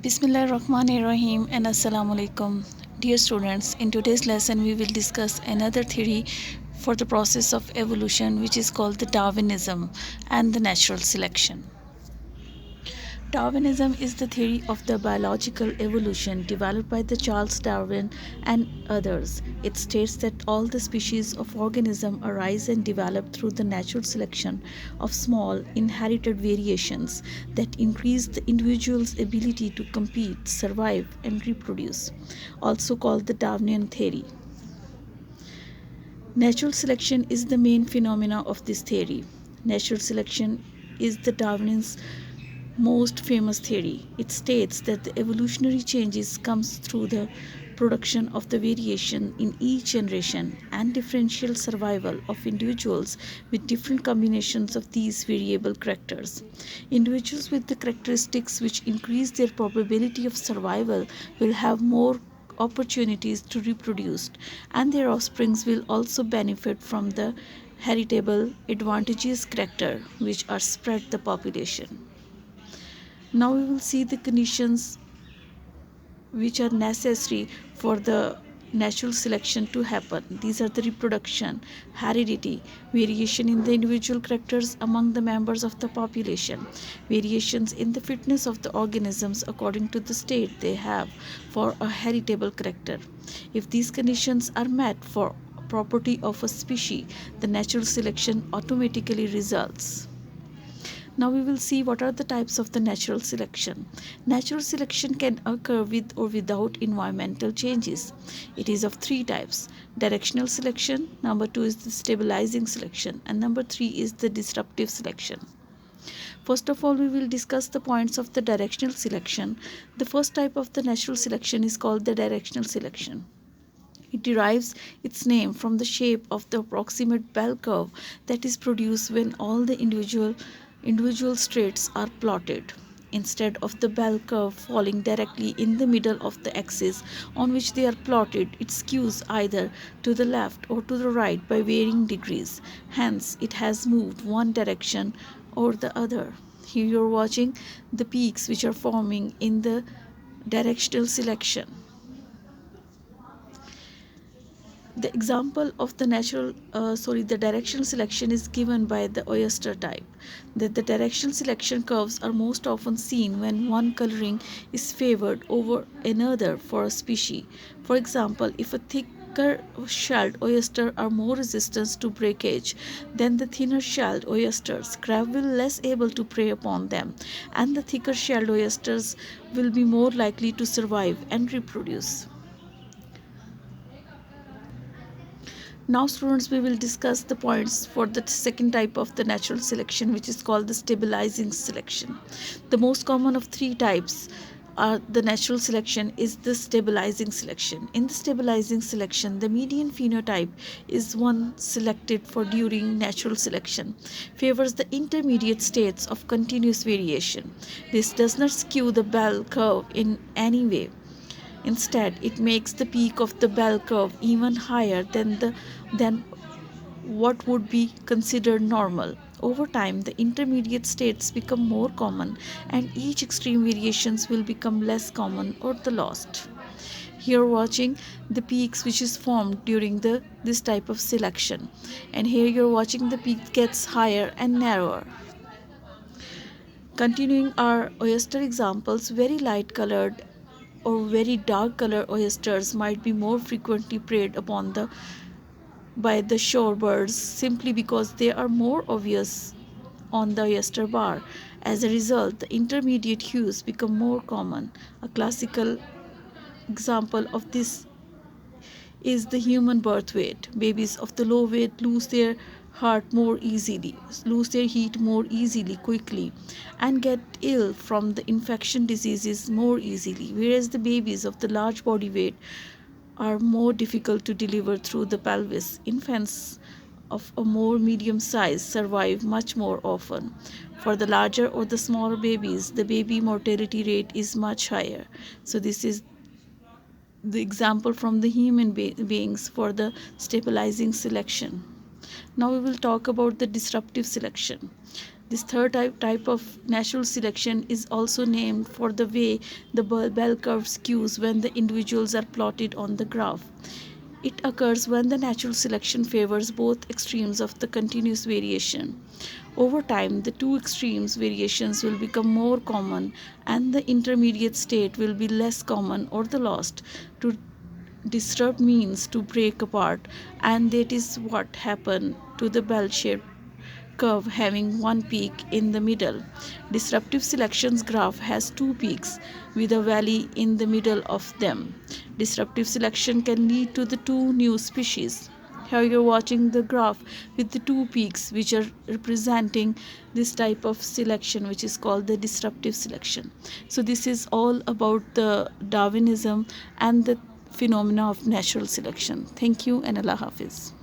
Bismillahirrahmanirrahim and Assalamu alaikum. Dear students, in today's lesson we will discuss another theory for the process of evolution, which is called the Darwinism and the natural selection. Darwinism is the theory of the biological evolution developed by the Charles Darwin and others. It states that all the species of organism arise and develop through the natural selection of small inherited variations that increase the individual's ability to compete, survive, and reproduce, also called the Darwinian theory. Natural selection is the main phenomena of this theory. Natural selection is the Darwin's most famous theory. It states that the evolutionary changes comes through the production of the variation in each generation and differential survival of individuals with different combinations of these variable characters. Individuals with the characteristics which increase their probability of survival will have more opportunities to reproduce, and their offsprings will also benefit from the heritable advantageous character which are spread the population. Now we will see the conditions which are necessary for the natural selection to happen. These are the reproduction, heredity, variation in the individual characters among the members of the population, variations in the fitness of the organisms according to the state they have for a heritable character. If these conditions are met for property of a species, the natural selection automatically results. Now we will see what are the types of the natural selection. Natural selection can occur with or without environmental changes. It is of three types: directional selection, number 2 is the stabilizing selection, and number 3 is the disruptive selection. First of all, we will discuss the points of the directional selection. The first type of the natural selection is called the directional selection. It derives its name from the shape of the approximate bell curve that is produced when all the individual traits are plotted. Instead of the bell curve falling directly in the middle of the axis on which they are plotted, it skews either to the left or to the right by varying degrees. Hence, it has moved one direction or the other. Here you are watching the peaks which are forming in the directional selection. The example of the the directional selection is given by the oyster type. That the directional selection curves are most often seen when one coloring is favored over another for a species. For example, if a thicker shelled oyster are more resistant to breakage than the thinner shelled oysters, crab will less able to prey upon them, and the thicker shelled oysters will be more likely to survive and reproduce. Now students, we will discuss the points for the second type of the natural selection, which is called the stabilizing selection. The most common of three types are the natural selection is the stabilizing selection. In the stabilizing selection, the median phenotype is one selected for during natural selection, favors the intermediate states of continuous variation. This does not skew the bell curve in any way. Instead, it makes the peak of the bell curve even higher than what would be considered normal. Over time, the intermediate states become more common, and each extreme variations will become less common or the lost. Here watching the peaks which is formed during this type of selection, and here you're watching the peak gets higher and narrower. Continuing our oyster examples, very light colored or very dark colored oysters might be more frequently preyed upon by the shorebirds simply because they are more obvious on the oyster bar. As a result, the intermediate hues become more common. A classical example of this is the human birth weight. Babies of the low weight lose their heat more easily, quickly, and get ill from the infection diseases more easily, whereas the babies of the large body weight are more difficult to deliver through the pelvis. Infants of a more medium size survive much more often. For the larger or the smaller babies, the baby mortality rate is much higher. So this is the example from the human beings for the stabilizing selection. Now we will talk about the disruptive selection. This type of natural selection is also named for the way the bell curve skews when the individuals are plotted on the graph. It occurs when the natural selection favors both extremes of the continuous variation. Over time, the two extremes variations will become more common and the intermediate state will be less common or the lost. To disrupt means to break apart, and that is what happened to the bell-shaped curve having one peak in the middle. Disruptive selection's graph has two peaks with a valley in the middle of them. Disruptive selection can lead to the two new species. Here you're watching the graph with the two peaks which are representing this type of selection which is called the disruptive selection. So this is all about the Darwinism and the phenomena of natural selection. Thank you and Allah Hafiz.